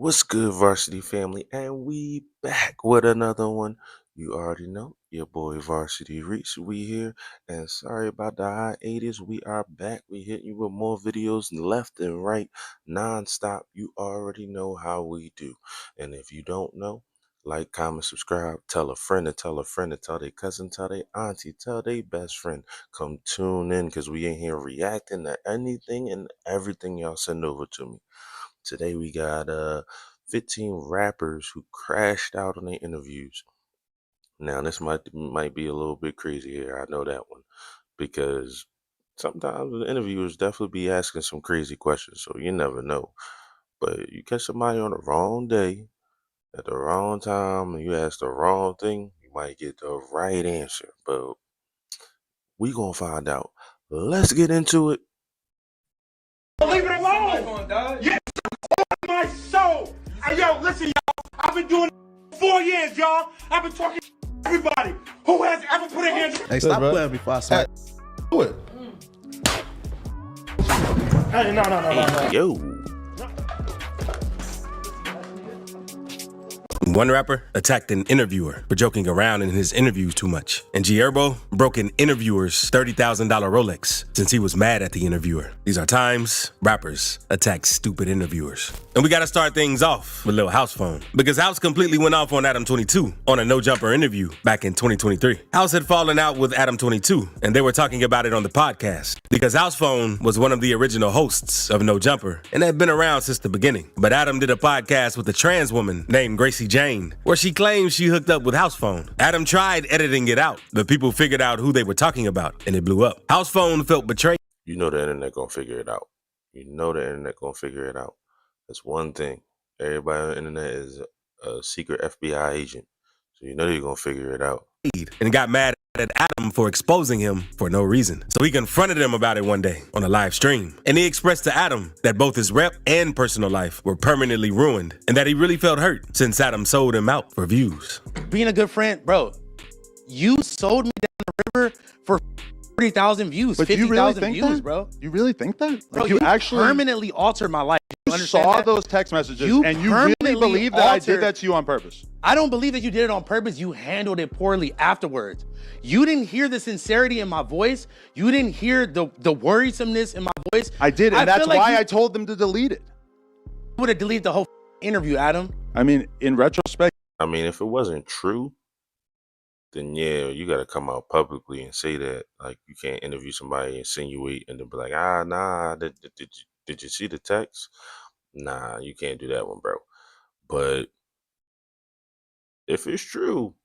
What's good, Varsity family? And we back with another one. You already know, your boy Varsity Reach. We here, and sorry about the hiatus. We are back. We hitting you with more videos left and right, non-stop. You already know how we do. And if you don't know, like, comment, subscribe, tell a friend to tell a friend to tell their cousin, tell their auntie, tell their best friend. Come tune in, because we in here reacting to anything and everything y'all send over to me. Today we got 15 rappers who crashed out on their interviews. Now this might be a little bit crazy here. I know that one because sometimes the interviewers definitely be asking some crazy questions, so you never know. But you catch somebody on the wrong day at the wrong time and you ask the wrong thing, you might get the right answer. But we gonna find out. Let's get into it. Leave it alone. Yes, my soul. Hey, yo, listen, y'all. I've been doing it 4 years, y'all. I've been talking to everybody who has ever put a hand. Hey, stop playing before I smack. Do it. Hey, no. Yo. One rapper attacked an interviewer for joking around in his interviews too much. And G Herbo broke an interviewer's $30,000 Rolex since he was mad at the interviewer. These are times rappers attack stupid interviewers. And we gotta start things off with Lil House Phone, because House completely went off on Adam 22 on a No Jumper interview back in 2023. House had fallen out with Adam 22, and they were talking about it on the podcast, because House Phone was one of the original hosts of No Jumper and had been around since the beginning. But Adam did a podcast with a trans woman named Gracie Jane, where she claims she hooked up with House Phone. Adam tried editing it out, but people figured out who they were talking about, and it blew up. House Phone felt betrayed. You know the internet gonna figure it out. You know the internet gonna figure it out. That's one thing. Everybody on the internet is a secret FBI agent. So you know they're gonna figure it out. And got mad at Adam for exposing him for no reason. So he confronted him about it one day on a live stream. And he expressed to Adam that both his rep and personal life were permanently ruined, and that he really felt hurt since Adam sold him out for views. Being a good friend, bro, you sold me down the river for 40,000 views, 50,000 views, bro. You really think that? Bro, Like you actually permanently altered my life. you saw those text messages and you really permanently believe that I did altered- that to you on purpose? I don't believe that you did it on purpose. You handled it poorly afterwards. You didn't hear the sincerity in my voice. You didn't hear the worrisomeness in my voice. I did, and that's feel like why you I told them to delete it. would have deleted the whole interview, Adam. I mean, in retrospect, I mean, if it wasn't true, then yeah, you gotta come out publicly and say that. Like, you can't interview somebody, insinuate, and then be like, nah, did you see the text? Nah, you can't do that one, bro. But if it's true,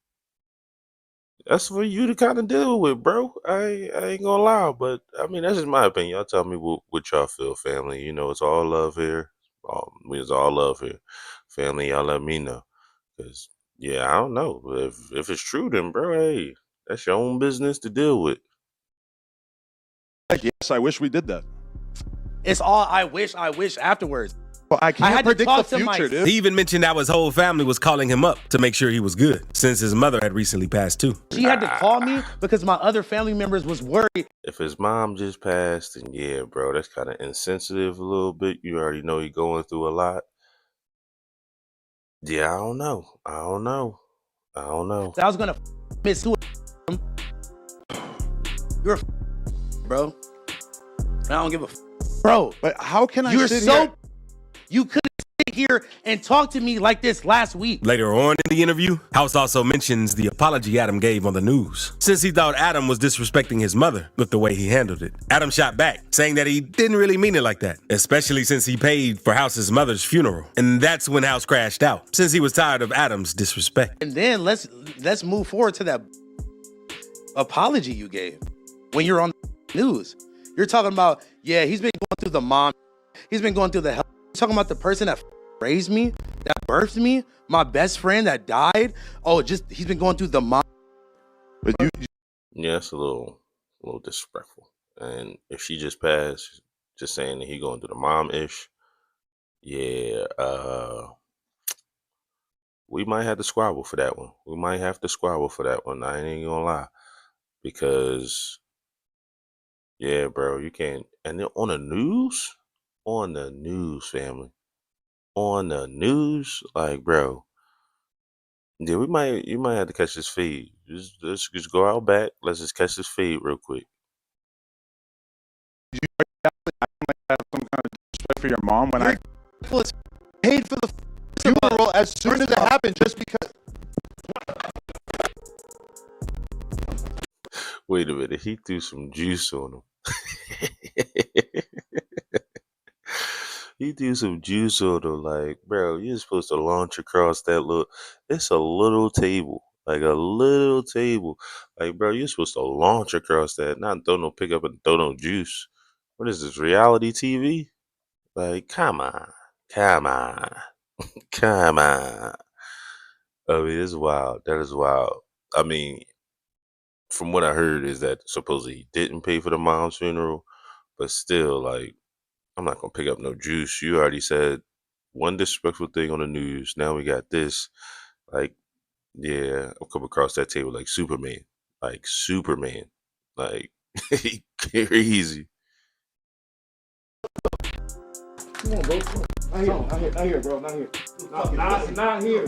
that's for you to kind of deal with, bro. I ain't gonna lie, but I mean, that's just my opinion. Y'all tell me what y'all feel, family. You know, it's all love here. It's all love here. Family, y'all let me know. Because, yeah, I don't know. If it's true, then, bro, hey, that's your own business to deal with. yes, I wish we did that. It's all I wish afterwards. But I can't had to predict talk the to my- future, dude. He even mentioned how his whole family was calling him up to make sure he was good, since his mother had recently passed too. She had to call me because my other family members was worried. If his mom just passed, then yeah, bro, that's kind of insensitive a little bit. You already know you're going through a lot. Yeah, I don't know. That I was gonna miss suicide. You're a bro. I don't give a bro. But how can I You're sit so here? you couldn't sit here and talk to me like this last week. Later on in the interview, House also mentions the apology Adam gave on the news, since he thought Adam was disrespecting his mother with the way he handled it. Adam shot back, saying that he didn't really mean it like that, especially since he paid for House's mother's funeral. And that's when House crashed out, since he was tired of Adam's disrespect. And then let's move forward to that apology you gave when you're on the news. You're talking about, yeah, he's been going through the mom, he's been going through the hell. You're talking about the person that raised me, that birthed me, my best friend that died. Oh, just he's been going through the mom. But Yeah, it's a little disrespectful. And if she just passed, just saying that he going through the mom-ish, yeah, we might have to squabble for that one. I ain't gonna lie. Because, yeah, bro, you can't. And then on the news, family, on the news, like, bro. Yeah, you might have to catch this feed. Just go out back. Let's just catch this feed real quick. Have some kind of respect for your mom when I Paid for the funeral as soon as it happened, just because. Wait a minute, he threw some juice on him. He threw some juice on him, like, bro, you're supposed to launch across that little. It's a little table, like a little table, like, bro, you're supposed to launch across that, not throw no pick up and throw no juice. What is this, reality TV? Like, come on, come on, come on. I mean, it's wild. That is wild. I mean, from what I heard is that supposedly he didn't pay for the mom's funeral, but still, like, I'm not gonna pick up no juice. You already said one disrespectful thing on the news. Now we got this. Like, yeah, I'll come across that table like Superman. Like Superman. Like crazy. Come on, bro. Not here, bro. Not here. Not here.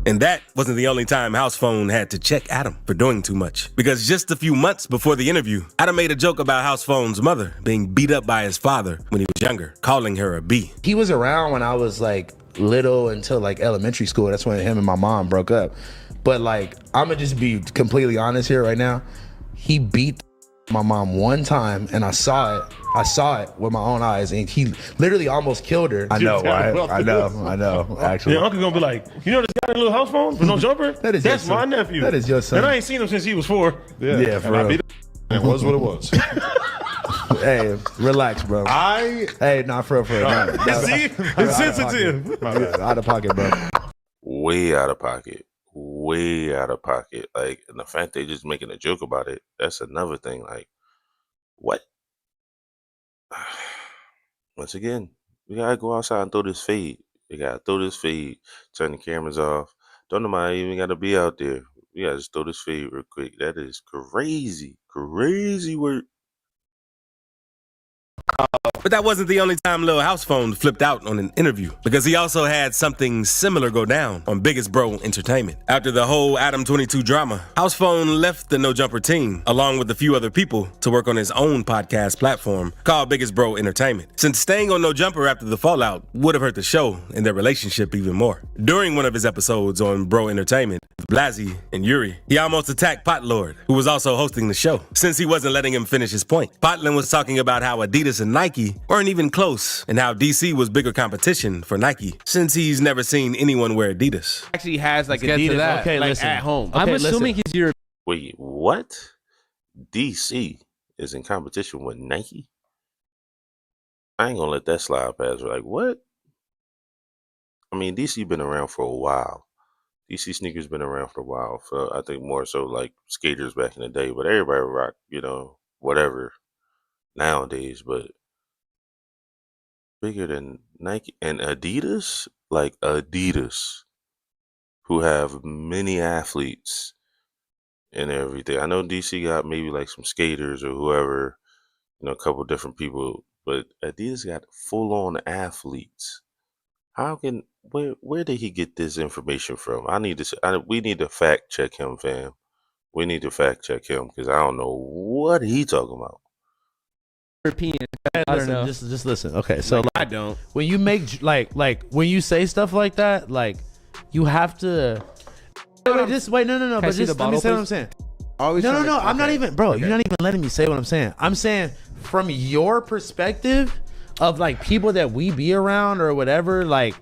And that wasn't the only time House Phone had to check Adam for doing too much. Because just a few months before the interview, Adam made a joke about House Phone's mother being beat up by his father when he was younger, calling her a B. He was around when I was like little until like elementary school. That's when him and my mom broke up. But like, I'm gonna just be completely honest here right now. He beat my mom one time and I saw it. I saw it with my own eyes, and he literally almost killed her. I know, right? I know. Actually, Your uncle gonna be like, you know this guy in a little house phone with no jumper? That's my nephew. That is your son. And I ain't seen him since he was 4. Yeah, for real. It was what it was. Hey, relax, bro. Hey, not for real. See, it's sensitive. Out of pocket, bro. Way out of pocket. Way out of pocket. Like, and the fact they just making a joke about it, that's another thing. Like, what? Once again, we gotta go outside and throw this fade. We gotta throw this fade, turn the cameras off. Don't nobody even gotta be out there. We gotta just throw this fade real quick. That is crazy. Crazy work. But that wasn't the only time Lil House Phone flipped out on an interview, because he also had something similar go down on Biggest Bro Entertainment. After the whole Adam 22 drama, House Phone left the No Jumper team, along with a few other people, to work on his own podcast platform called Biggest Bro Entertainment, since staying on No Jumper after the fallout would have hurt the show and their relationship even more. During one of his episodes on Bro Entertainment, with Blasey and Yuri, he almost attacked Pot Lord, who was also hosting the show, since he wasn't letting him finish his point. Potland was talking about how Adidas and Nike weren't even close, and how DC was bigger competition for Nike, since he's never seen anyone wear Adidas. Actually has like Let's get to Adidas, that. okay, Like, listen. At home. I'm Okay, assuming he's your. Wait, what? DC is in competition with Nike? I ain't gonna let that slide past. Like, what? I mean, DC been around for a while. DC sneakers been around for a while. For I think more so like skaters back in the day, but everybody rock, whatever nowadays. But bigger than Nike and Adidas, like Adidas, who have many athletes and everything. I know DC got maybe like some skaters or whoever, a couple different people, but Adidas got full on athletes. How can where did he get this information from? We need to fact check him, fam. We need to fact check him because I don't know what he talking about. European. I don't know. Just listen. Okay, so like, I don't. when you make like when you say stuff like that, like you have to. Wait, just wait. No. I But see just the let me bottle, say what please? I'm saying. Always No. trying to- I'm not okay. even, bro. Okay. You're not even letting me say what I'm saying. I'm saying from your perspective of like people that we be around or whatever. Like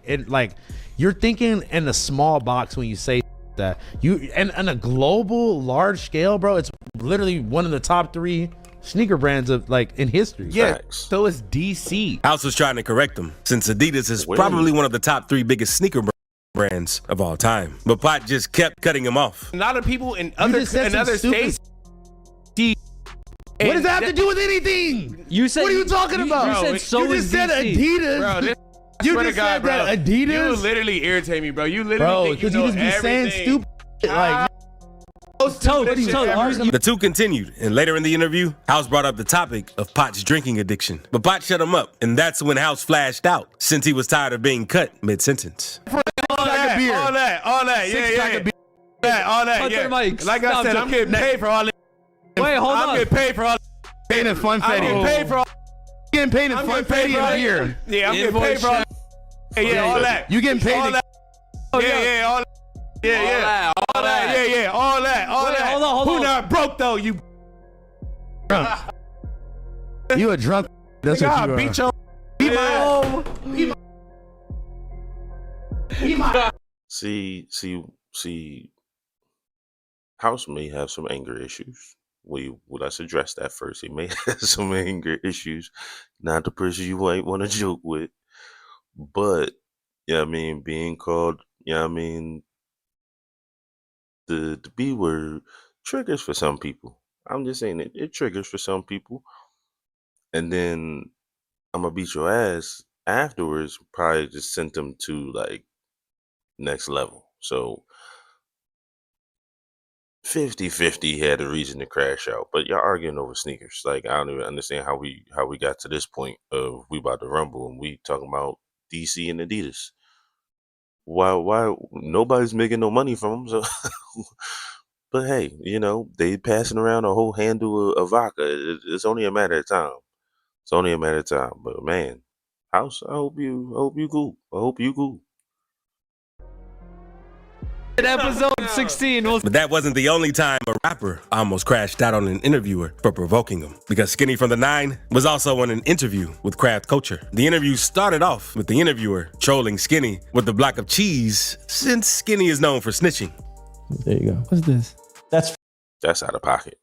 you're thinking in a small box when you say that. You and on a global, large scale, bro. It's literally one of the top 3 sneaker brands of like in history. Yeah, Facts. so is DC. House was trying to correct him, since Adidas is Wait. probably one of the top 3 biggest sneaker brands of all time. But Pot just kept cutting him off. A lot of people in just said some other stupid- states. What does that have to do with anything? You said. What are you talking about? You Bro, said so you is just said DC. Adidas. Bro, this, I You swear to just God, said bro. that Adidas? You literally irritate me, bro. You literally Bro, think you because know you just be saying everything. stupid shit. Like, The two continued, and later in the interview, House brought up the topic of Pot's drinking addiction. But Pot shut him up, and that's when House flashed out, since he was tired of being cut mid-sentence. All that, yeah. Like I said, I'm getting paid for all that. Wait, hold on. I'm getting paid for all that. Paid in funfetti. I'm getting paid for all Getting paid in I'm getting paid funfetti for all in beer. Yeah, I'm getting paid for all all that. You getting paid? All that. All that. All that. Hold on. Who not broke though? You Drunk. You a drunk? That's what you are. beat your. See, House may have some anger issues. Let's address that first. He may have some anger issues. Not the person you might want to joke with. But, being called, the B word triggers for some people. I'm just saying it triggers for some people. And then I'm going to beat your ass afterwards, probably just sent them to like next level. So 50-50 had a reason to crash out, but y'all arguing over sneakers. Like, I don't even understand how we got to this point of we about to rumble and we talking about DC and Adidas. Why nobody's making no money from them? So, but hey, they passing around a whole handle of vodka. It's only a matter of time. It's only a matter of time. But man, House, I hope you cool. I hope you cool. In episode 16, But that wasn't the only time a rapper almost crashed out on an interviewer for provoking him, because Skinny from the 9 was also on an interview with Craft Culture. The interview started off with the interviewer trolling Skinny with the block of cheese, since Skinny is known for snitching. There you go. What's this? That's out of pocket.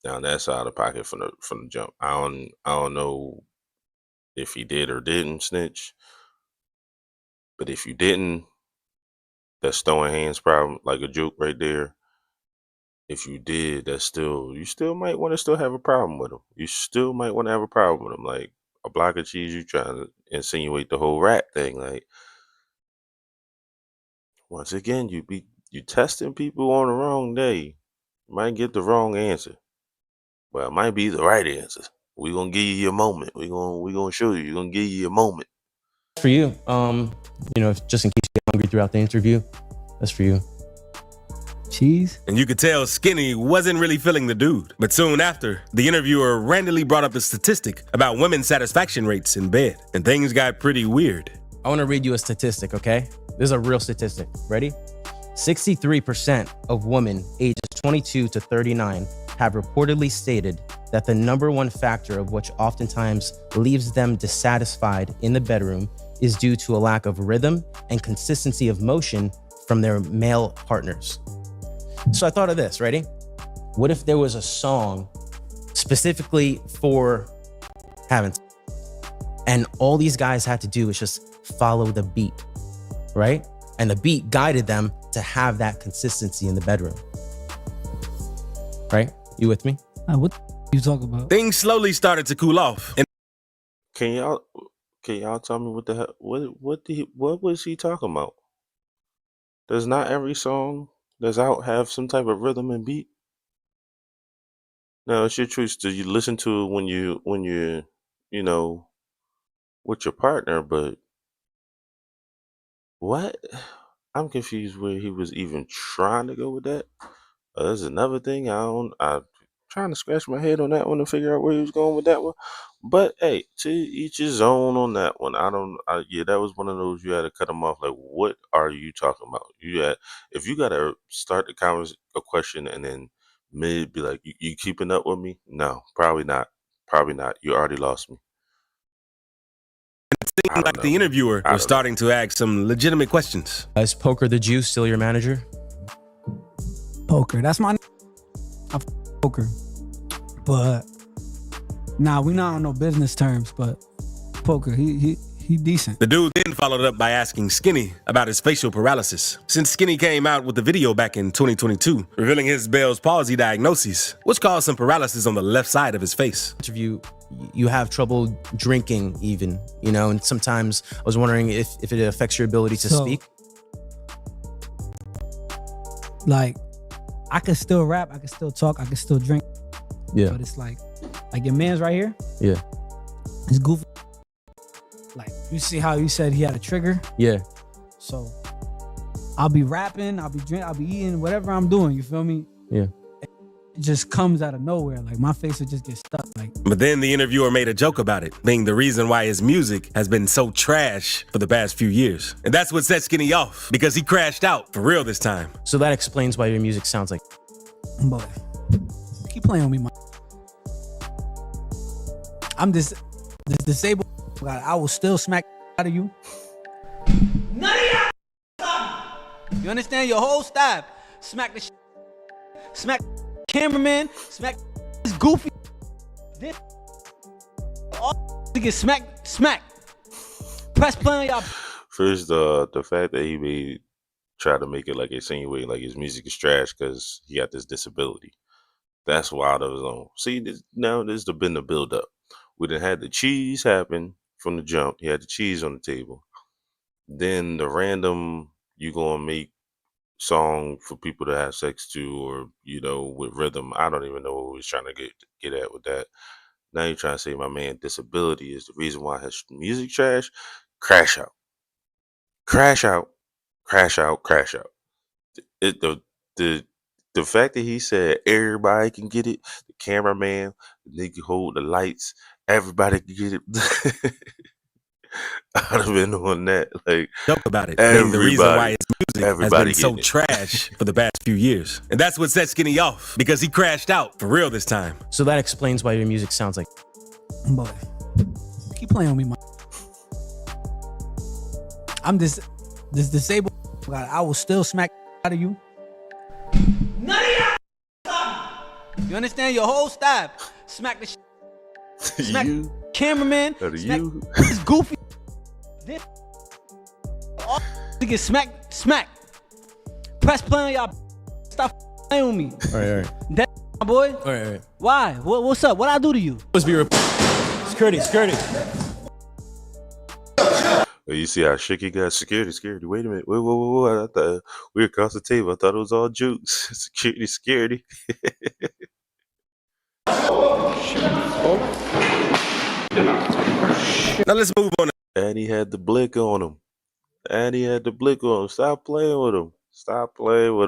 Now that's out of pocket from the jump. I don't know if he did or didn't snitch, but if you didn't, that's throwing hands problem, like a joke right there. If you did, you still might want to still have a problem with him. You still might want to have a problem with him. Like a block of cheese, you trying to insinuate the whole rat thing. Like, once again, you testing people on the wrong day. You might get the wrong answer. Well, it might be the right answer. We're gonna give you your moment. We're gonna show you. We're gonna give you your moment. For you, just in case you get hungry throughout the interview, that's for you. Cheese? And you could tell Skinny wasn't really feeling the dude. But soon after, the interviewer randomly brought up a statistic about women's satisfaction rates in bed, and things got pretty weird. I want to read you a statistic, okay? This is a real statistic. Ready? 63% of women ages 22 to 39 have reportedly stated that the number one factor of which oftentimes leaves them dissatisfied in the bedroom is due to a lack of rhythm and consistency of motion from their male partners. So I thought of this, ready? What if there was a song specifically for having sex, and all these guys had to do is just follow the beat, right? And the beat guided them to have that consistency in the bedroom. Right? You with me? What you talking about? Things slowly started to cool off. And Can y'all tell me what the hell? What was he talking about? Does not every song that's out have some type of rhythm and beat? Now it's your choice to you listen to it when you're with your partner, but what? I'm confused where he was even trying to go with that. There's another thing I'm trying to scratch my head on that one to figure out where he was going with that one. But hey, to each his own on that one. That was one of those you had to cut him off. Like, what are you talking about? If you gotta start a question and then mid be like, you keeping up with me? No, probably not. Probably not. You already lost me. it seemed like the interviewer was starting to ask some legitimate questions. Is Poker the Jew still your manager? Poker. That's my Poker. But we're not on no business terms, but Poker, he decent. The dude then followed up by asking Skinny about his facial paralysis, since Skinny came out with the video back in 2022, revealing his Bell's palsy diagnosis, which caused some paralysis on the left side of his face. Interview, you have trouble drinking even, and sometimes I was wondering if it affects your ability to speak. Like, I could still rap, I could still talk, I could still drink. Yeah. But it's like your man's right here. Yeah. It's goofy. Like you see how you said he had a trigger. Yeah. So I'll be rapping, I'll be drinking, I'll be eating, whatever I'm doing. You feel me? Yeah. It just comes out of nowhere. Like my face will just get stuck. Like, But then the interviewer made a joke about it, being the reason why his music has been so trash for the past few years. And that's what set Skinny off, because he crashed out for real this time. So that explains why your music sounds like. boy, keep playing with me, man. I'm this disabled. I will still smack out of you. None of y'all. You understand? Your whole staff smack the smack cameraman, smack this goofy. This all to get smack. Press play on y'all. First, the fact that he try to make it like insinuate like his music is trash because he got this disability. That's wild of his own. See, now this has been the build up. We done had the cheese happen from the jump. He had the cheese on the table. Then the random you gonna make song for people to have sex to, or with rhythm. I don't even know what he's trying to get at with that. Now you're trying to say my man disability is the reason why his music trash. Crash out. Crash out. Crash out. Crash out. The fact that he said everybody can get it, the cameraman, the nigga hold the lights, everybody can get it. I'd have been on that. Like, Joke about it, being the reason why his music has everybody been so getting it. trash for the past few years. And that's what set Skinny off, because he crashed out for real this time. So that explains why your music sounds like. Boy, keep playing with me, man. I'm this disabled. I will still smack out of you. None of y'all. You understand? Your whole staff smack the smack You, cameraman, or smack you. this goofy. This all to get smack. Press play on y'all. Stop playing with me. All right. That my boy. All right. Why? What's up? What I do to you? Must be security. Oh, you see how shook he got? Security. Wait a minute. Whoa. I thought we were across the table. I thought it was all jokes. Security. Now let's move on. And he had the blick on him. Stop playing with him.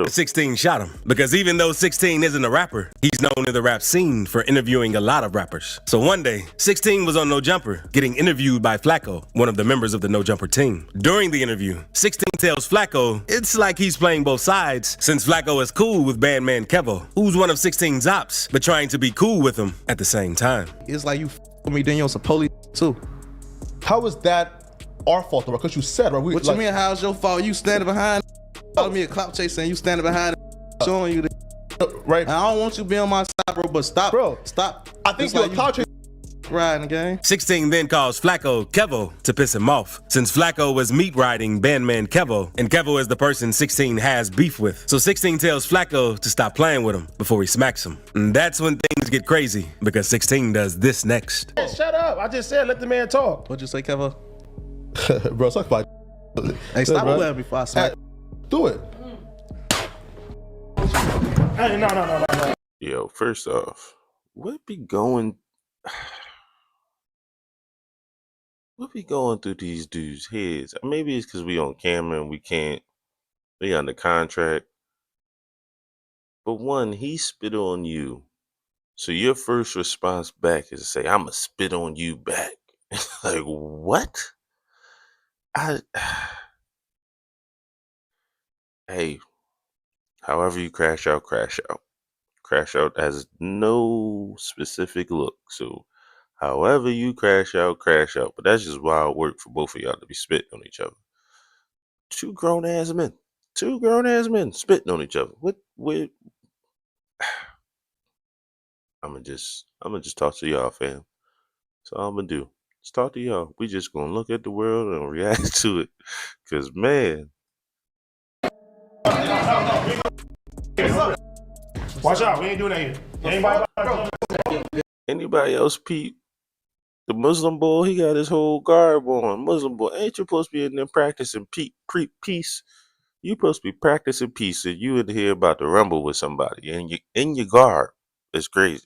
16 shot him, because even though 16 isn't a rapper, he's known in the rap scene for interviewing a lot of rappers. So one day, 16 was on No Jumper, getting interviewed by Flacco, one of the members of the No Jumper team. During the interview, 16 tells Flacco it's like he's playing both sides, since Flacco is cool with Bandman Kevo, who's one of 16's ops, but trying to be cool with him at the same time. It's like you with me, then you're some police too. How is that our fault, though? Because you said, right? What you mean, how's your fault? You standing behind, calling me a clout chaser, and you standing behind, showing you the right? And I don't want you to be on my side, bro, but stop. I think you're a clout chaser. Riding, gang. 16 then calls Flacco Kevo to piss him off, since Flacco was meat riding Bandman Kevo, and Kevo is the person 16 has beef with. So 16 tells Flacco to stop playing with him before he smacks him. And that's when things get crazy, because 16 does this next. Hey, shut up. I just said let the man talk. What'd you say, Kevo? Bro, talk about Hey, stop bro. playing before I smack. Do it. Hey, no. Yo, first off, what be going through these dudes' heads? Maybe it's because we on camera and we under contract. But one, he spit on you. So your first response back is to say, I'ma spit on you back. Like, what? Hey, however you crash out. Crash out has no specific look. So however you crash out. But that's just wild work for both of y'all to be spitting on each other. Two grown ass men spitting on each other. What I'ma just talk to y'all, fam. That's all I'm gonna do. Just talk to y'all. We just gonna look at the world and react to it. Cause man, Watch out. We ain't doing that here. anybody else peep the Muslim boy? He got his whole garb on. Muslim boy, ain't you supposed to be in there practicing peace? You supposed to be practicing peace, and you in here about to rumble with somebody, and you in your guard. It's crazy.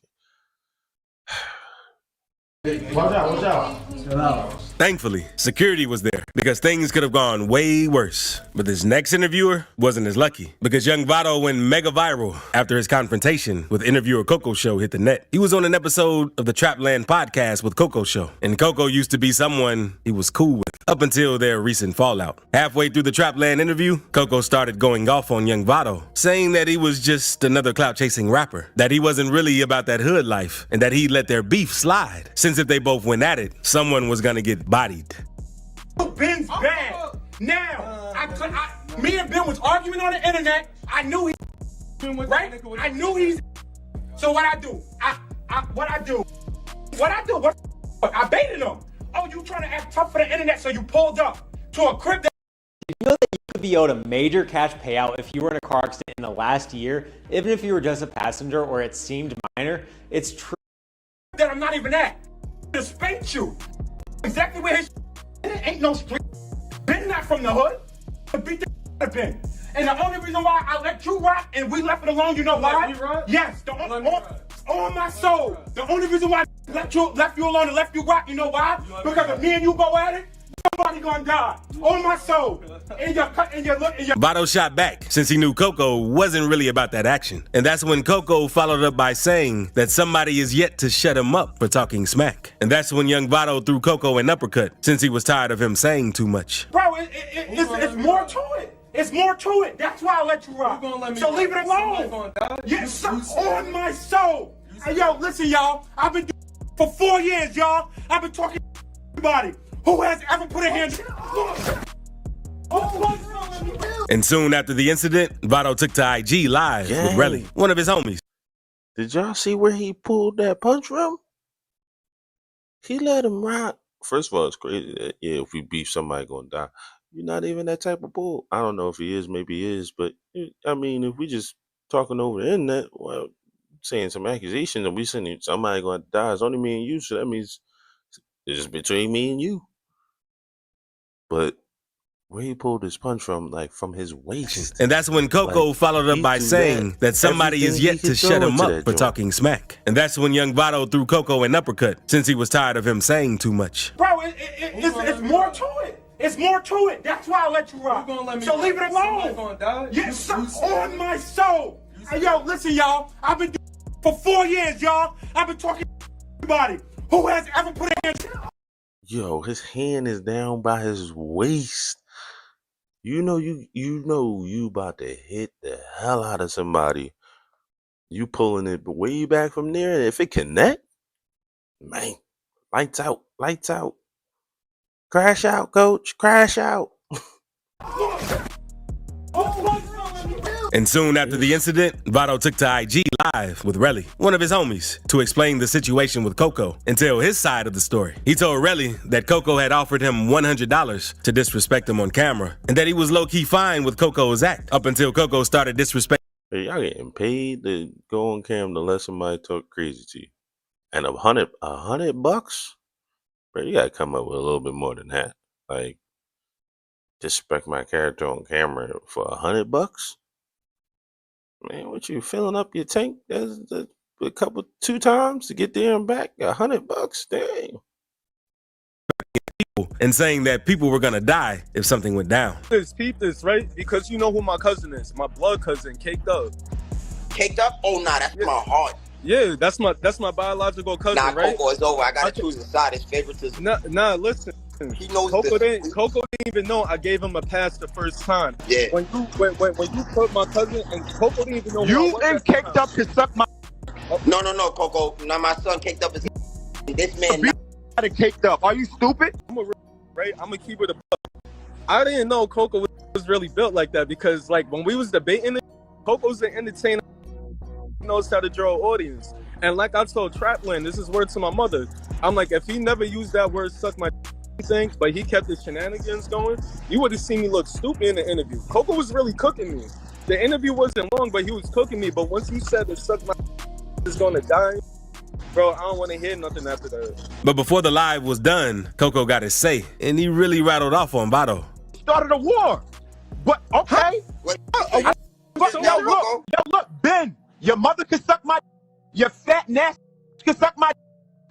Watch out. Thankfully, security was there because things could have gone way worse. But this next interviewer wasn't as lucky because young Vado went mega viral after his confrontation with interviewer Coco Show hit the net. He was on an episode of the Trapland podcast with Coco Show, and Coco used to be someone he was cool with up until their recent fallout. Halfway through the Trapland interview, Coco started going off on young Vado, saying that he was just another clout-chasing rapper, that he wasn't really about that hood life, and that he'd let their beef slide, since if they both went at it, someone was gonna get bodied. Ben's bad. Now, me and Ben was arguing on the internet. I knew he right? I knew he's. So what I do? I baited him. Oh, you trying to act tough for the internet, so you pulled up to a crib that. You know that you could be owed a major cash payout if you were in a car accident in the last year, even if you were just a passenger or it seemed minor. It's true that I'm not even at. To spank you. Exactly where his ain't no street. Ben not from the hood. To beat the out of Ben. And the only reason why I let you rock and we left it alone, you know why? Yes, on my soul. The only reason why I left you alone and left you rock, you know why? Because if me and you go at it, somebody gonna die. On my soul. In your Vado shot back since he knew Coco wasn't really about that action. And that's when Coco followed up by saying that somebody is yet to shut him up for talking smack. And that's when young Vado threw Coco an uppercut since he was tired of him saying too much. Bro, it's more to it. It's more to it. That's why I let you rock. So leave it alone. Yes, on my soul. Hey, yo, listen, y'all. I've been doing for 4 years, y'all. I've been talking to everybody who has ever put a hand. And soon after the incident, Vado took to IG live with Relly, one of his homies. Did y'all see where he pulled that punch from? He let him rock. First of all, it's crazy that, yeah, if we beef, somebody gonna die. You're not even that type of bull. I don't know if he is, maybe he is, but I mean, if we just talking over the internet, well, saying some accusations and we saying somebody gonna die, it's only me and you, so that means it's just between me and you. But where he pulled his punch from, like from his waist. And that's when Coco followed up by saying that somebody is yet to shut him up for talking smack. And that's when young Vado threw Coco an uppercut since he was tired of him saying too much. Bro, it's more to it. It's more to it. That's why I let you rock. So leave it alone. Yes, on my soul. Hey, yo, listen, y'all. I've been doing for 4 years, y'all. I've been talking to everybody who has ever put a hand. Yo, his hand is down by his waist. You know you about to hit the hell out of somebody. You pulling it way back from there, and if it connect, man, lights out, lights out. Crash out, coach, crash out. And soon after the incident, Vado took to IG live with Relly, one of his homies, to explain the situation with Coco and tell his side of the story. He told Relly that Coco had offered him $100 to disrespect him on camera and that he was low-key fine with Coco's act up until Coco started disrespecting. Hey, y'all getting paid to go on camera to let somebody talk crazy to you. And $100? Bro, you gotta come up with a little bit more than that. Like, disrespect my character on camera for $100? Man, what you filling up your tank a couple 2 times to get there and back? $100? Dang. And saying that people were gonna die if something went down. Peep this, right? Because you know who my cousin is. My blood cousin, Caked Up. Caked Up? Oh, nah, that's my heart. Yeah, that's my biological cousin, nah, right? Coco, it's over. I gotta choose a side. It's favoritism. Nah, listen. He knows Coco didn't even know I gave him a pass the first time. Yeah. When you put my cousin and Coco didn't even know you and Caked Up can suck my. No, Coco. Now my son Caked Up is this man. Not Caked Up. Are you stupid? I'm gonna keep it a buck. I didn't know Coco was really built like that because like when we was debating it, Coco's an entertainer. He knows how to draw an audience. And like I told Trapland, this is word to my mother. I'm like, if he never used that word suck my thing, but he kept his shenanigans going, you would have seen me look stupid in the interview. Coco was really cooking me. The interview wasn't long, but he was cooking me. But once you said that suck my is gonna die, bro, I don't want to hear nothing after that. But before the live was done, Coco got his say, and he really rattled off on Vado. Started a war. What? Okay. Look, Ben. Your mother can suck my. Your fat nasty can suck my.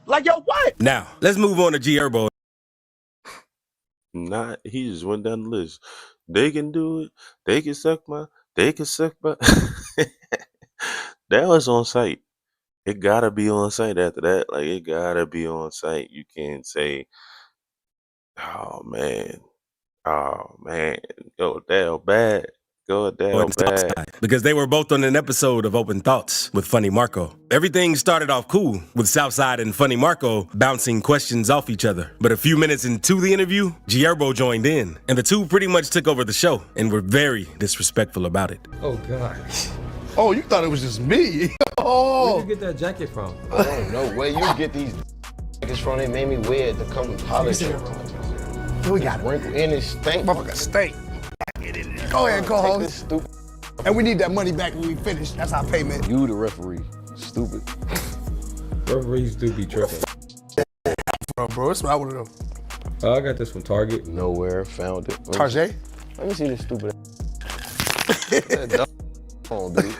Like, yo, what? Now, let's move on to G Herbo. Not he just went down the list. They can do it. They can suck my. They can suck my. That was on site. It gotta be on site after that. Like it gotta be on site. You can't say, "Oh man, oh man, go down bad, go down And bad." Southside, because they were both on an episode of Open Thoughts with Funny Marco. Everything started off cool with Southside and Funny Marco bouncing questions off each other. But a few minutes into the interview, G Herbo joined in, and the two pretty much took over the show and were very disrespectful about it. Oh God. Oh, you thought it was just me? Oh. Where'd you get that jacket from? I don't know where you get these jackets from. They made me wear it to come to college. We got it. Wrinkle in it, stink. Motherfucker stink. Go ahead, co-host. And we need that money back when we finish. That's our payment. You the referee. Stupid. Referees do be tripping. Bro, that's what I want to know. Oh, I got this from Target. Nowhere, found it. Target? Let me see this stupid. Oh, dude.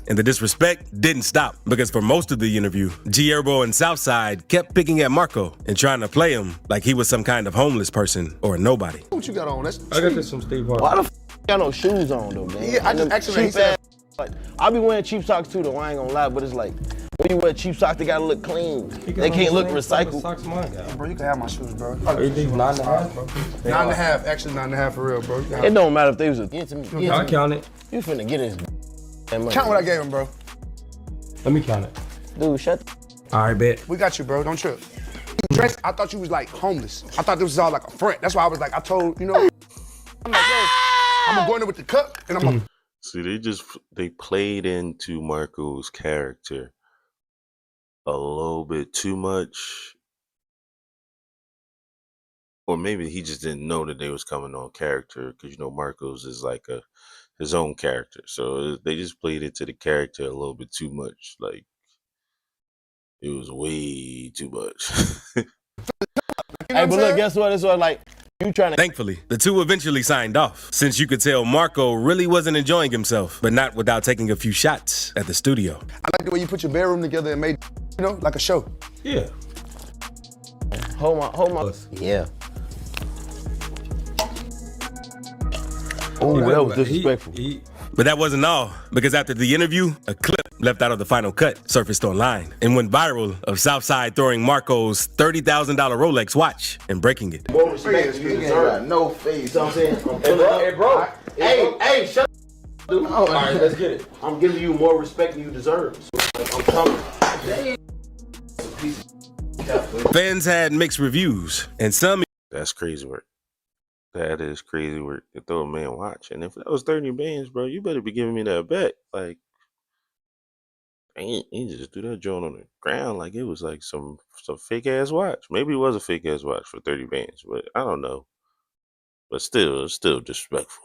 And the disrespect didn't stop because for most of the interview, G Herbo and Southside kept picking at Marco and trying to play him like he was some kind of homeless person or a nobody. What you got on? That's I got this from Steve Harvey. Why the f got no shoes on though, man? Yeah, I just actually cheap ass, like, I be wearing cheap socks too though, I ain't gonna lie, but it's like when you wear cheap socks, they gotta look clean. They can't look recycled. Socks mine got. Bro, you can have my shoes, bro. Are these 9.5, bro? 9.5, actually 9.5 for real, bro. It don't matter if they was a get to me. I count it. You finna get his money. Count what I gave him, bro. Let me count it. Dude, shut All right, bet. We got you, bro. Don't trip. Dressed, I thought you was like homeless. I thought this was all like a front. That's why I was like, I told, you know, I'm like, yo, I'm gonna go in there with the cup and I'm gonna. See, they played into Marco's character a little bit too much, or maybe he just didn't know that they was coming on character because you know Marco's is like his own character, so they just played into the character a little bit too much. Like it was way too much. Hey, but look, guess what? It's what like you trying to. Thankfully, the two eventually signed off, since you could tell Marco really wasn't enjoying himself, but not without taking a few shots at the studio. I like the way you put your bedroom together and made, you know, like a show. Yeah. Hold my. Yeah. Oh, that was disrespectful. But that wasn't all, because after the interview, a clip left out of the final cut surfaced online and went viral of Southside throwing Marco's $30,000 Rolex watch and breaking it. More respect you deserve. No face. You know what I'm saying? Hey, bro. Hey, shut up, dude. All right, let's get it. I'm giving you more respect than you deserve. So, I'm coming. Fans had mixed reviews, and some... That's crazy work. That is crazy work to throw a man watch. And if that was 30 bands, bro, you better be giving me that back. Like, he just threw that joint on the ground like it was like some fake ass watch. Maybe it was a fake ass watch for 30 bands, but I don't know. But still, it's still disrespectful.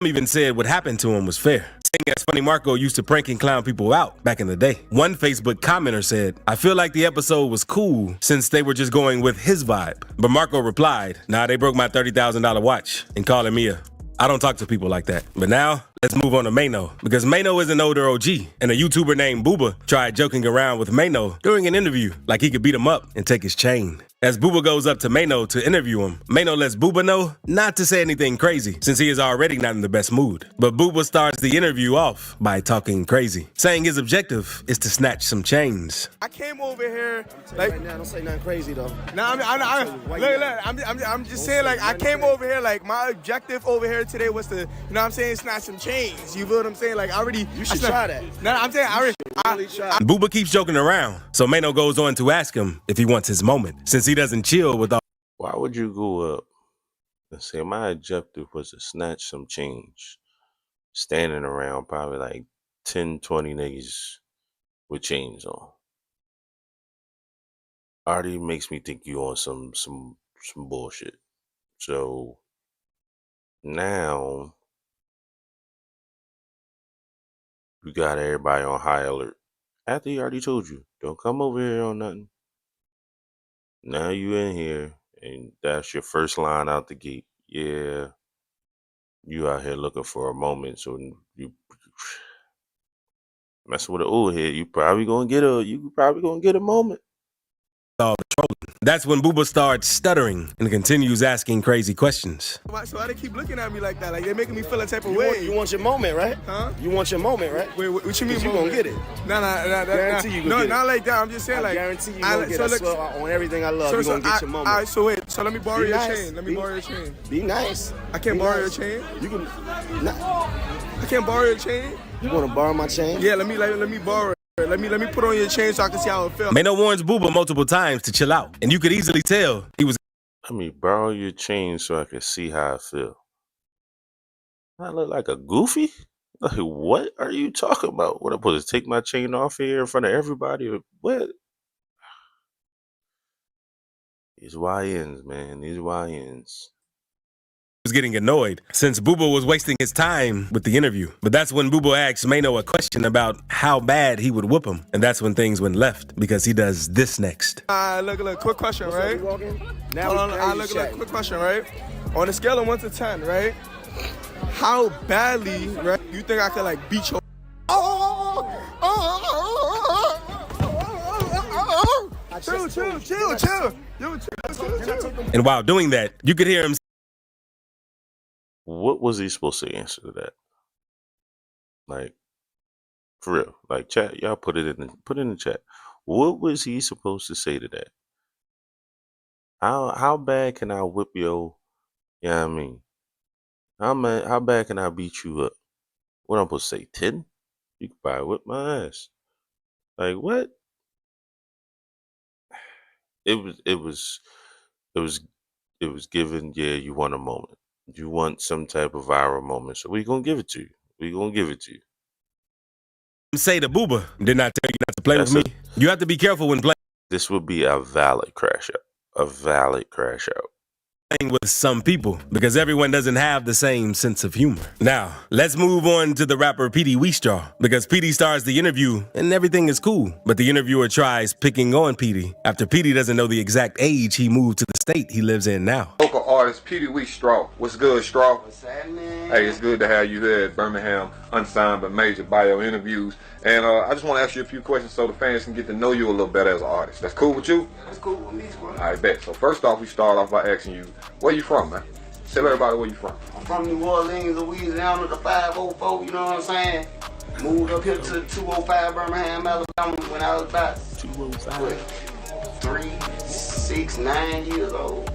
Even said what happened to him was fair, saying as Funny Marco used to prank and clown people out back in the day. One Facebook commenter said, "I feel like the episode was cool since they were just going with his vibe." But Marco replied, "Nah, they broke my $30,000 watch," and calling me I don't talk to people like that. But now, let's move on to Mano, because Mano is an older OG, and a YouTuber named Booba tried joking around with Mano during an interview like he could beat him up and take his chain. As Booba goes up to Mano to interview him, Mano lets Booba know not to say anything crazy, since he is already not in the best mood. But Booba starts the interview off by talking crazy, saying his objective is to snatch some chains. I came over here like Right now, don't say nothing crazy though. Nah, I'm just saying like I came over here like my objective over here today was to, you know what I'm saying, snatch some chains. You feel what I'm saying? Like I already. You should try that. Nah, I'm saying I already. Booba keeps joking around, so Mano goes on to ask him if he wants his moment, since he doesn't chill with all. Why would you go up and say my objective was to snatch some change, standing around probably like 10, 20 niggas with chains on? Already makes me think you on some bullshit. So now you got everybody on high alert. After he already told you, don't come over here on nothing. Now you in here, and that's your first line out the gate. Yeah, You out here looking for a moment, so you messing with an old head. You probably gonna get a moment. That's when Booba starts stuttering and continues asking crazy questions. So why they keep looking at me like that? Like they're making me feel a type of way. You want your moment, right? Huh? You want your moment, right? Wait, what you mean? You gonna get it. Guarantee you gonna get it. Not like that. I'm just saying, I like, guarantee you gonna get it. I swear on everything I love, you gonna get your moment. All right, so wait. So let me borrow Be your nice. chain. Let me borrow your chain. Be nice. I can't Be borrow nice. your chain. You can. I can't borrow your chain. You wanna borrow my chain? Yeah, let me borrow it. Let me put on your chain so I can see how it feels. Mano warns Booba multiple times to chill out, and you could easily tell he was. Let me borrow your chain so I can see how I feel. I look like a goofy? Like, what are you talking about? What, I'm supposed to take my chain off here in front of everybody? Or what? These YNs, man. These YNs. Was getting annoyed since Booba was wasting his time with the interview. But that's when Booba asked Mano a question about how bad he would whoop him. And that's when things went left because he does this next. Look, quick question, right? Now Hold on, look, quick question, right? On a scale of 1 to 10, right? How badly, right, you think I could like beat your? Chill. And while doing that, you could hear him. What was he supposed to answer to that? Like, for real. Like, chat, y'all put it in the chat. What was he supposed to say to that? How bad can I whip yo? Yeah, I mean, how bad can I beat you up? What I'm supposed to say? 10? You could probably whip my ass. Like what? It was given. Yeah, you want a moment. You want some type of viral moment, so we gonna give it to you. We gonna give it to you. Say to Booba, didn't I tell you not to play with me? You have to be careful when playing. This would be a valid crash out. A valid crash out. With some people because everyone doesn't have the same sense of humor. Now, let's move on to the rapper Petey Weestraw because Petey starts the interview and everything is cool, but the interviewer tries picking on Petey after Petey doesn't know the exact age he moved to the state he lives in now. Local artist Petey Weestraw. What's good, Straw? What's happening? Hey, it's good to have you here at Birmingham Unsigned but Major Bio Interviews. And I just want to ask you a few questions so the fans can get to know you a little better as an artist. That's cool with you? That's cool with me, bro. I bet. So first off, we start off by asking you, where you from, man? Tell everybody where you from. I'm from New Orleans, Louisiana, the 504, you know what I'm saying? Moved up here to 205 Birmingham, Alabama when I was about 3, 6, 9 years old.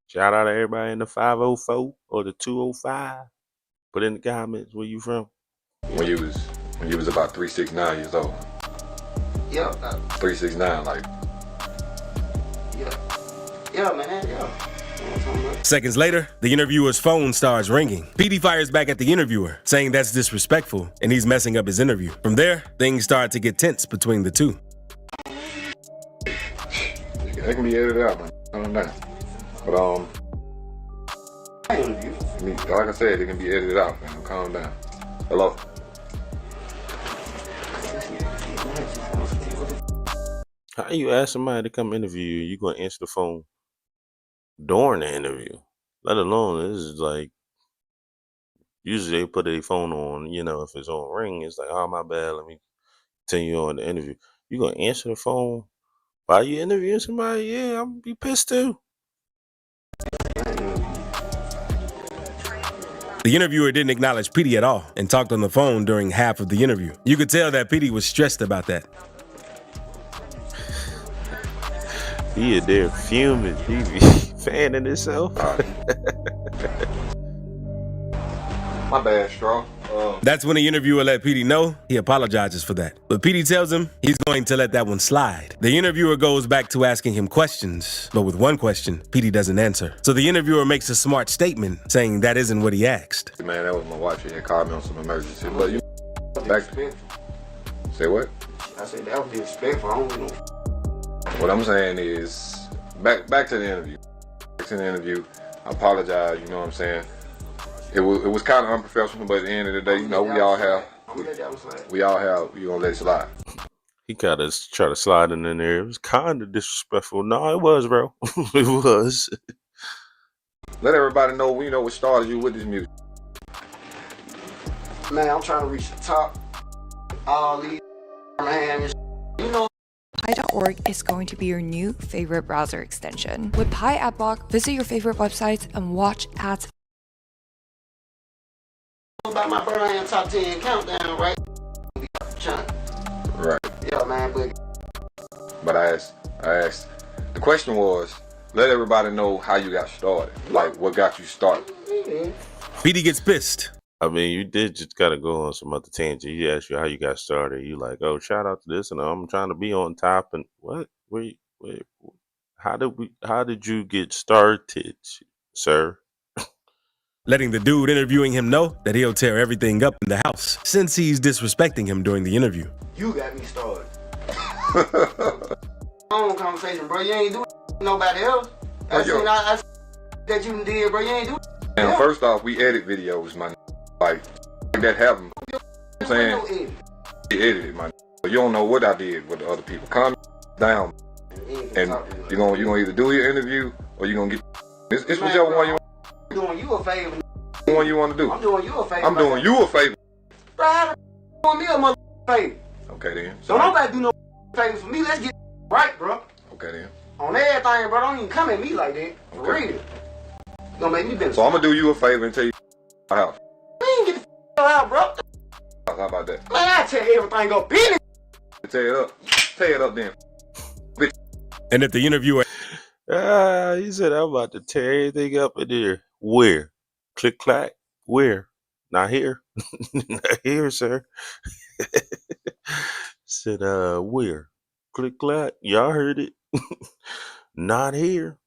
Shout out to everybody in the 504 or the 205. Put in the comments where you from. When you was about 3, 6, 9 years old. Yeah. 3, 6, 9, like. Yeah, man, yeah. Seconds later, the interviewer's phone starts ringing. Petey fires back at the interviewer, saying that's disrespectful and he's messing up his interview. From there, things start to get tense between the two. They can be edited out, man. I don't know. But like I said, it can be edited out, man. Calm down. Hello. How you ask somebody to come interview you? You gonna answer the phone during the interview? Let alone this is like usually they put their phone on. You know, if it's on ring, it's like, oh my bad. Let me continue on the interview. You gonna answer the phone while you interviewing somebody? Yeah, I'm gonna be pissed too. The interviewer didn't acknowledge Petey at all and talked on the phone during half of the interview. You could tell that Petey was stressed about that. He in there fuming. He be fanning himself. My bad, Straw. That's when the interviewer let Petey know he apologizes for that. But Petey tells him he's going to let that one slide. The interviewer goes back to asking him questions, but with one question, Petey doesn't answer. So the interviewer makes a smart statement saying that isn't what he asked. Man, that was my wife. She had called me on some emergency. But you back. Say what? I said that was disrespectful. I don't know. What I'm saying is, back to the interview. Back to the interview. I apologize. You know what I'm saying? It was kind of unprofessional, but at the end of the day, you know, we all have. You gonna let it slide. He kind of tried to slide in there. It was kind of disrespectful. No, it was, bro. It was. Let everybody know, you know, what started you with this music. Man, I'm trying to reach the top. All these man, you know. Pi.org is going to be your new favorite browser extension. With Pi AdBlock, visit your favorite websites and watch ads. About my Birmingham top 10 countdown, right? Right. Yeah, man, But I asked, the question was, let everybody know how you got started. Like, what got you started. PD gets pissed. I mean, you did just gotta go on some other tangent. He asked you how you got started. You like, oh, shout out to this, and I'm trying to be on top. And what? Wait. How did you get started, sir? Letting the dude interviewing him know that he'll tear everything up in the house since he's disrespecting him during the interview. You got me started. Own conversation, bro. You ain't doing nobody else. I seen that you did, bro. You ain't doing. And first off, we edit videos, man. Like that happened. You know what I'm saying? We edited, man. So you don't know what I did with the other people. Calm down. And you're gonna either do your interview or you're gonna get. It's whichever one you want. I'm doing you a favor. One you want to do. I'm doing you a favor. I'm doing you a favor. Bro, how the doing me a mother favor? Okay then. So nobody do no favors for me. Let's get right, bro. Okay then. On everything, bro. Don't even come at me like that. For real. Gonna make me better. So I'm gonna do you a favor and tell you my house. We ain't get the out, bro. How about that? Man, I tell you everything go business. Tear it up then. And if the interviewer He said, I'm about to tear everything up in there. Where? Click clack. Where? Not here. Not here, sir. Said, where? Click clack. Y'all heard it. Not here.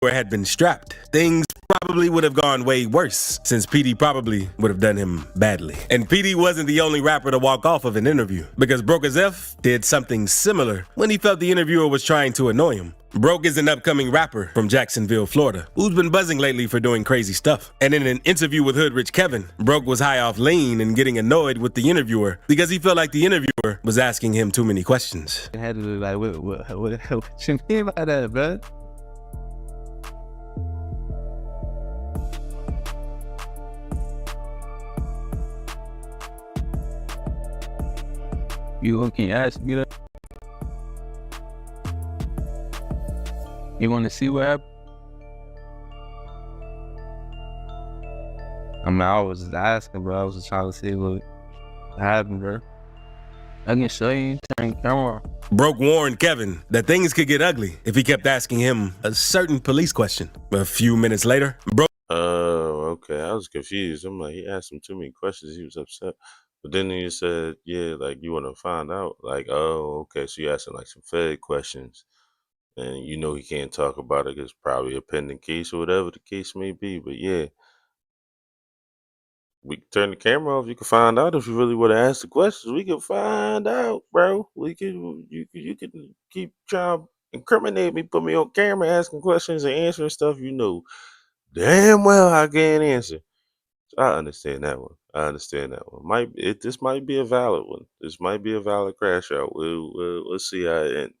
had been strapped, things probably would have gone way worse, since PD probably would have done him badly. And PD wasn't the only rapper to walk off of an interview, because Broke as F did something similar when he felt the interviewer was trying to annoy him. Broke is an upcoming rapper from Jacksonville, Florida, who's been buzzing lately for doing crazy stuff. And in an interview with Hood Rich Kevin, Broke was high off lean and getting annoyed with the interviewer because he felt like the interviewer was asking him too many questions. I had to be like, what you mean by that, bro? You can ask me that? You want to see what happened? I mean, I was just asking, bro. I was just trying to see what happened, bro. I can show you. Turn the camera. Broke warned Kevin that things could get ugly if he kept asking him a certain police question. A few minutes later, Broke. Oh, okay. I was confused. I'm like, he asked him too many questions. He was upset. But then he said, yeah, like, you want to find out? Like, oh, okay. So you asking like some Fed questions. And you know he can't talk about it because probably a pending case or whatever the case may be. But yeah, we can turn the camera off. You can find out if you really want to ask the questions. We can find out, bro. You can keep trying to incriminate me, put me on camera asking questions and answering stuff you know damn well I can't answer. So I understand that one. This might be a valid one. This might be a valid crash out. We'll see how it ends.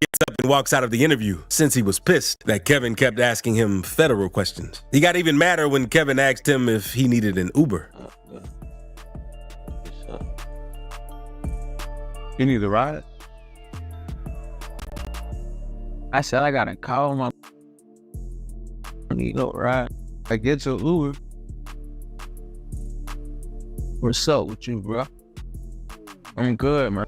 Gets up and walks out of the interview since he was pissed that Kevin kept asking him federal questions. He got even madder when Kevin asked him if he needed an Uber. You need a ride? I said I gotta call my. I need no ride. I get your Uber. What's up with you, bro? I'm good, man.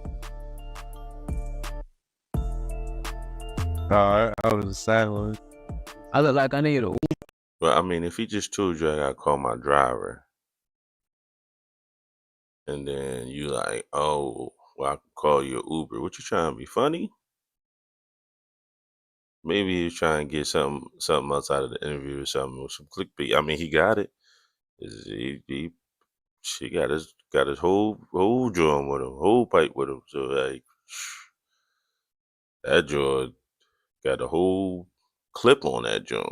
Alright, I was silent. I look like I need a Uber. Well, I mean, if he just told you I gotta call my driver, and then you like, oh, well, I can call you an Uber. What you trying to be funny? Maybe he's trying to get something else out of the interview or something with some clickbait. I mean, he got it. She got his whole joint with him, whole pipe with him. So like, that joint got a whole clip on that joint.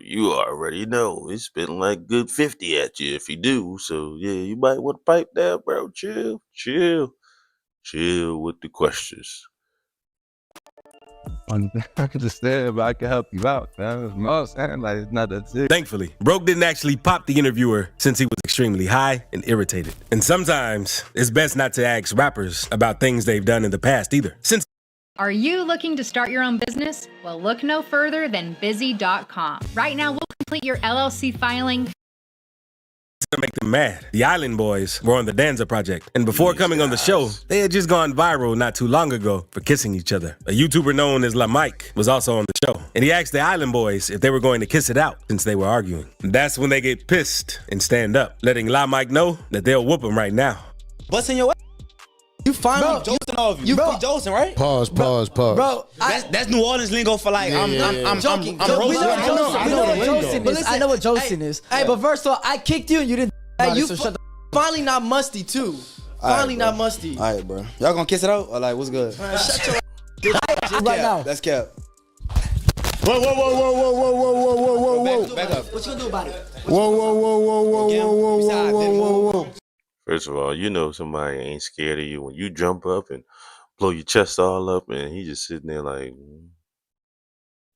You already know he's spitting like good 50 at you if he do. So yeah, you might want to pipe down, bro. Chill with the questions. I could just say, but I can help you out, man. You know what I'm saying? Like, it's not that serious. Thankfully, Broke didn't actually pop the interviewer since he was extremely high and irritated. And sometimes it's best not to ask rappers about things they've done in the past either. Are you looking to start your own business? Well, look no further than busy.com. Right now, we'll complete your LLC filing. To make them mad, the Island Boys were on the Danza Project, and before coming on the show, they had just gone viral not too long ago for kissing each other. A YouTuber known as La Mike was also on the show, and he asked the Island Boys if they were going to kiss it out since they were arguing. That's when they get pissed and stand up, letting La Mike know that they'll whoop him right now. Busting your ass. You finally dosing all of you. You be dosing, right? Pause. Bro, that's New Orleans lingo for like I'm joking. I know what Joseph is. Hey, but first of all, I kicked you and you didn't. Hey, you finally not musty too. Finally not musty. All right, bro. Y'all gonna kiss it out or like what's good? Man, shut your right now. That's cap. Whoa. Back up. What you gonna do about it? Whoa. First of all, you know somebody ain't scared of you when you jump up and blow your chest all up, and he just sitting there like,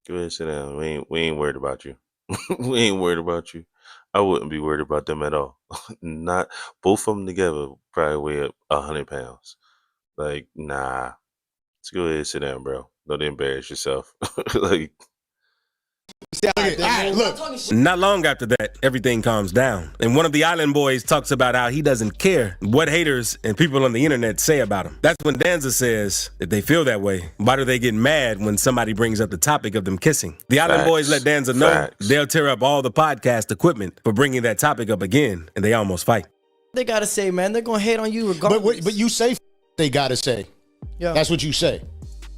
go ahead, sit down. We ain't worried about you. We ain't worried about you. I wouldn't be worried about them at all. Not both of them together probably weigh up 100 pounds. Like, nah. Let's go ahead, sit down, bro. Don't embarrass yourself. Like. Not long after that, everything calms down. And one of the Island Boys talks about how he doesn't care what haters and people on the internet say about him. That's when Danza says, if they feel that way, why do they get mad when somebody brings up the topic of them kissing? The Island Boys let Danza know they'll tear up all the podcast equipment for bringing that topic up again, and they almost fight. They gotta say, man, they're gonna hate on you regardless. But you say they gotta say. Yeah. That's what you say.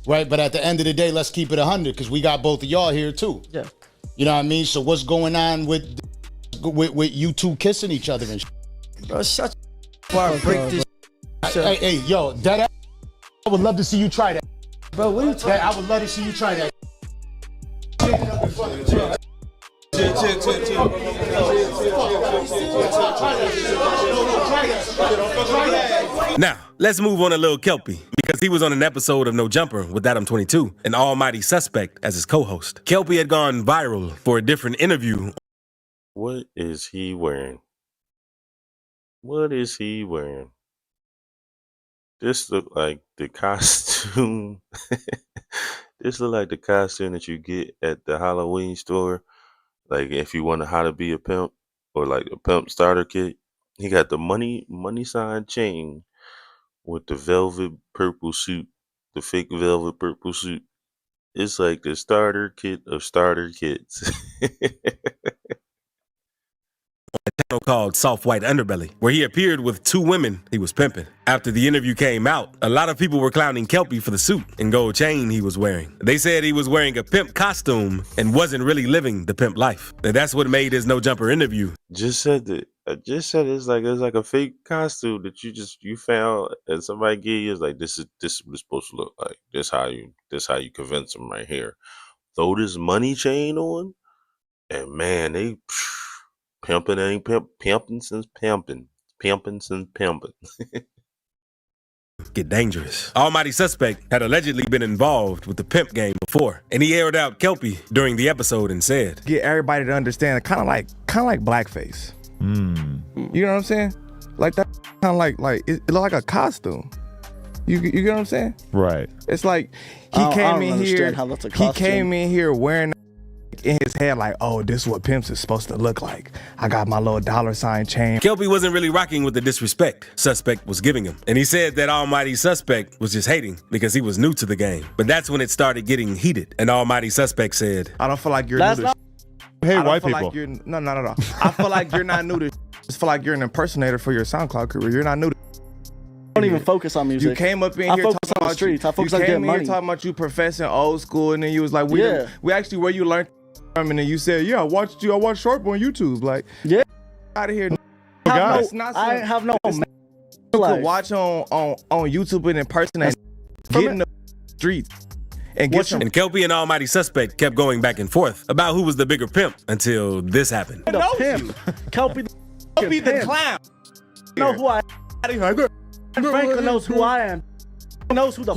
Right? But at the end of the day, let's keep it 100 because we got both of y'all here too. Yeah. You know what I mean? So what's going on with you two kissing each other and shit? Bro, shut your break this. Hey, yo, that I would love to see you try that. Bro, what are you talking I would love to see you try that. Now, let's move on to Lil Kelpie, because he was on an episode of No Jumper with Adam 22, an almighty suspect as his co-host. Kelpie had gone viral for a different interview. What is he wearing? What is he wearing? This look like the costume. This look like the costume that you get at the Halloween store. Like if you want to how to be a pimp or like a pimp starter kit. He got the money sign chain with the velvet purple suit, the fake velvet purple suit. It's like the starter kit of starter kits. A channel called Soft White Underbelly, where he appeared with two women he was pimping. After the interview came out, a lot of people were clowning Kelpie for the suit and gold chain he was wearing. They said he was wearing a pimp costume and wasn't really living the pimp life. And that's what made his No Jumper interview. I just said it's like a fake costume that you found and somebody gave you. It's like this is what it's supposed to look like. This how you convince them right here. Throw this money chain on, and man, they pimping ain't pimping since pimping since pimping. Get dangerous. Almighty Suspect had allegedly been involved with the pimp game before, and he aired out Kelpie during the episode and said, "Get everybody to understand, kind of like blackface. You know what I'm saying? Like that, kind of like it look like a costume. You get what I'm saying? Right. It's like he came in here wearing in his head like, oh, this is what pimps is supposed to look like. I got my little $ chain." Kelpie wasn't really rocking with the disrespect Suspect was giving him, and he said that Almighty Suspect was just hating because he was new to the game. But that's when it started getting heated, and Almighty Suspect said, "I don't feel like you're new to Hey, I don't white feel people. Like you're, no. I feel like you're not new to. I just feel like you're an impersonator for your SoundCloud career. You're not new to. I don't even focus on music. You came up in I here focus talking on the about streets. I focus on you getting came in here money. talking about you professing old school, and then you was like, we actually where you learned from, and then you said, yeah, I watched Sharp on YouTube. Like, yeah, out of here. I have no. You could watch on YouTube and impersonate, get in the streets. And Kelpie and Almighty Suspect kept going back and forth about who was the bigger pimp until this happened. The pimp. Kelpie the clown. Know who I am. Franklin knows who I am. He knows who the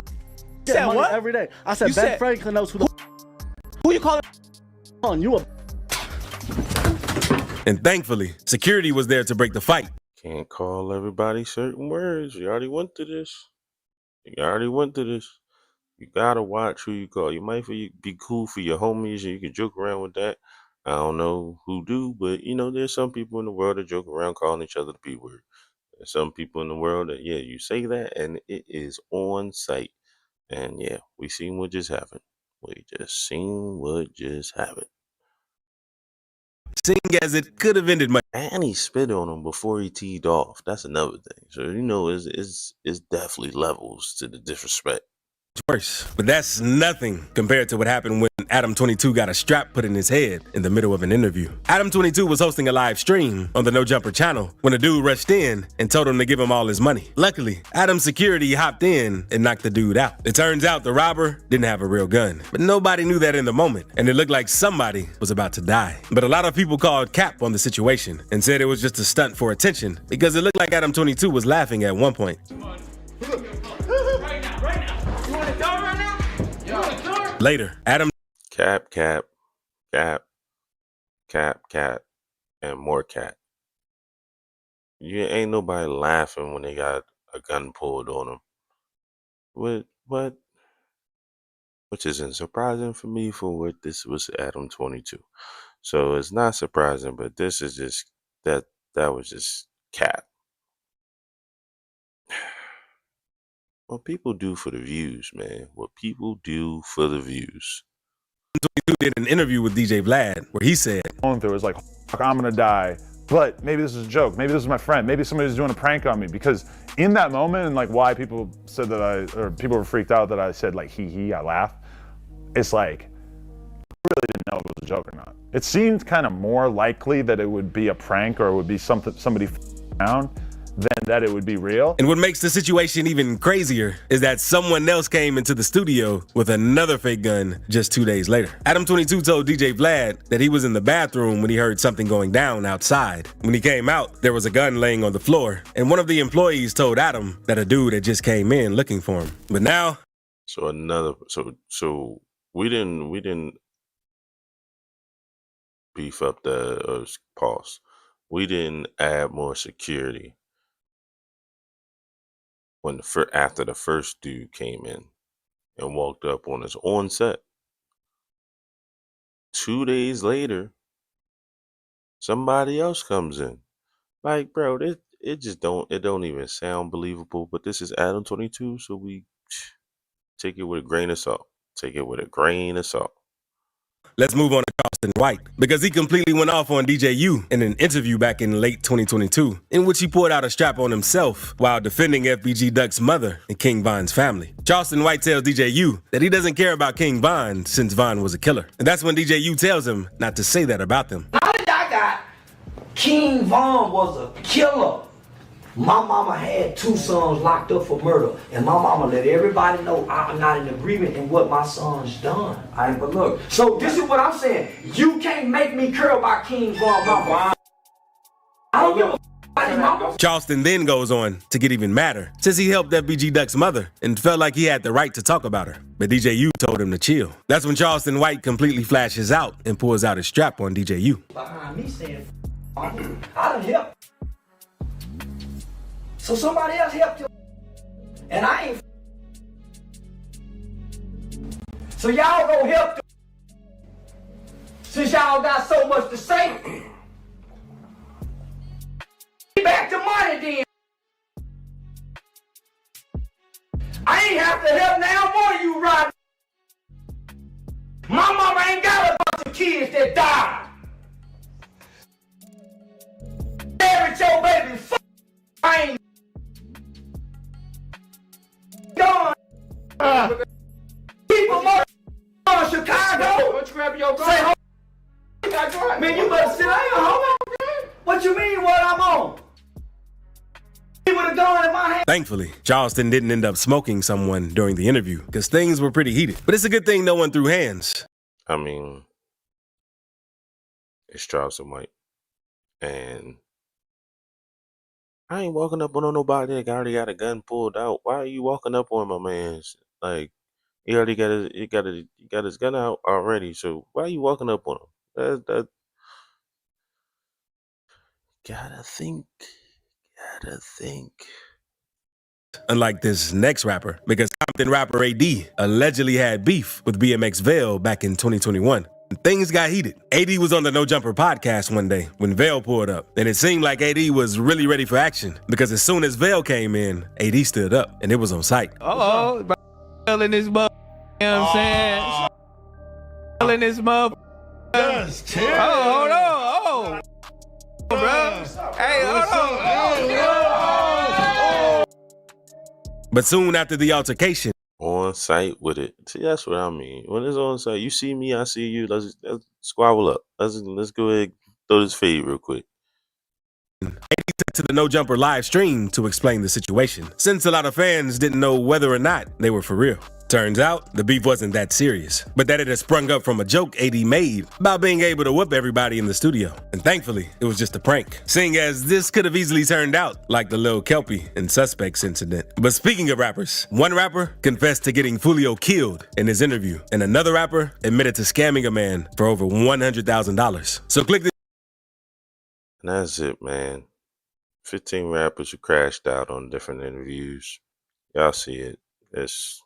get said money what? every day. I said You Ben said- Franklin knows who the Who you calling on. You a And thankfully, security was there to break the fight. Can't call everybody certain words. You already went through this. You already went through this. You gotta watch who you call. You might be cool for your homies and you can joke around with that. I don't know who do, but there's some people in the world that joke around calling each other the P word. There's some people in the world that, yeah, you say that and it is on site. And yeah, we seen what just happened. We just seen what just happened. Seeing as it could have ended much. And he spit on him before he teed off. That's another thing. So it's definitely levels to the disrespect. Worse. But that's nothing compared to what happened when Adam 22 got a strap put in his head in the middle of an interview. Adam 22 was hosting a live stream on the No Jumper channel when a dude rushed in and told him to give him all his money. Luckily, Adam's security hopped in and knocked the dude out. It turns out the robber didn't have a real gun, but nobody knew that in the moment, and it looked like somebody was about to die. But a lot of people called cap on the situation and said it was just a stunt for attention because it looked like Adam 22 was laughing at one point. Later, Adam Cap, and more cap. You ain't nobody laughing when they got a gun pulled on them. What? Which isn't surprising for me for what this was Adam 22. So it's not surprising, but this is just that was just cap. What people do for the views, man. What people do for the views. 22 did an interview with DJ Vlad where he said, going through, it was like, I'm gonna die, but maybe this is a joke, maybe this is my friend, maybe somebody's doing a prank on me, because in that moment, and like why people said that or people were freaked out that I said like he, I laughed, it's like, I really didn't know if it was a joke or not. It seemed kind of more likely that it would be a prank or it would be somebody around than that it would be real. And what makes the situation even crazier is that someone else came into the studio with another fake gun just 2 days later. Adam 22 told DJ Vlad that he was in the bathroom when he heard something going down outside. When he came out, there was a gun laying on the floor, and one of the employees told Adam that a dude had just came in looking for him. But now, so we didn't beef up the pause. We didn't add more security when after the first dude came in and walked up on us on set. 2 days later, somebody else comes in. Like, bro, it just don't even sound believable. But this is Adam 22, so we take it with a grain of salt. Take it with a grain of salt. let's move on to Charleston White, because he completely went off on DJU in an interview back in late 2022, in which he poured out a strap on himself while defending FBG Duck's mother and King Von's family. Charleston White tells DJU that he doesn't care about King Von since Von was a killer. And that's when DJU tells him not to say that about them. Now that I got King Von was a killer. My mama had 2 sons locked up for murder, and my mama let everybody know I'm not in agreement in what my son's done. All right, but look, so this is what I'm saying. You can't make me care about King Von, mama. I don't give a about his mama. Charleston then goes on to get even madder, since he helped FBG Duck's mother and felt like he had the right to talk about her. But DJU told him to chill. That's when Charleston White completely flashes out and pulls out his strap on DJU. Behind me saying, I done helped. So somebody else helped you, and I ain't. So y'all gonna help them. Since y'all got so much to say. Back to money then. I ain't have to help now more you right. My mama ain't got a bunch of kids that died. Married your baby, I ain't done. People more on Chicago. What you grab your gun? Say, hold man, you better sit down, homie. What you mean what I'm on? With a gun in my hand. Thankfully, Charleston didn't end up smoking someone during the interview because things were pretty heated. But it's a good thing no one threw hands. I mean, it's Charleston White. And I ain't walking up on nobody that already got a gun pulled out. Why are you walking up on my man's? Like, He already got his gun out already. So why are you walking up on him? That gotta think. Unlike this next rapper, because Compton rapper AD allegedly had beef with BMX Vail back in 2021. Things got heated. AD was on the No Jumper podcast one day when Vail pulled up, and it seemed like AD was really ready for action because as soon as Vail came in, AD stood up, and it was on sight. Oh, in this mother. You know what I'm saying? In this mother. Yes, chill. Oh, hold on. Oh, bro. Hey, hold on. But soon after the altercation, on site with it. See, that's what I mean. When it's on site, you see me, I see you. Let's squabble up. Let's go ahead and throw this fade real quick. to the No Jumper live stream to explain the situation, since a lot of fans didn't know whether or not they were for real. Turns out, the beef wasn't that serious, but that it had sprung up from a joke AD made about being able to whoop everybody in the studio. And thankfully, it was just a prank, seeing as this could have easily turned out like the Lil Kelpie and Suspects incident. But speaking of rappers, one rapper confessed to getting Fulio killed in his interview, and another rapper admitted to scamming a man for over $100,000. So click this. And that's it, man. 15 rappers who crashed out on different interviews. Y'all see it. It's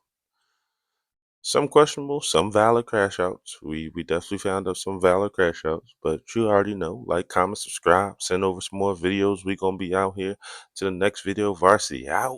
some questionable, some valid crash outs. We definitely found out some valid crash outs, but you already know. Like, comment, subscribe, send over some more videos. We gonna be out here to the next video. Varsity out.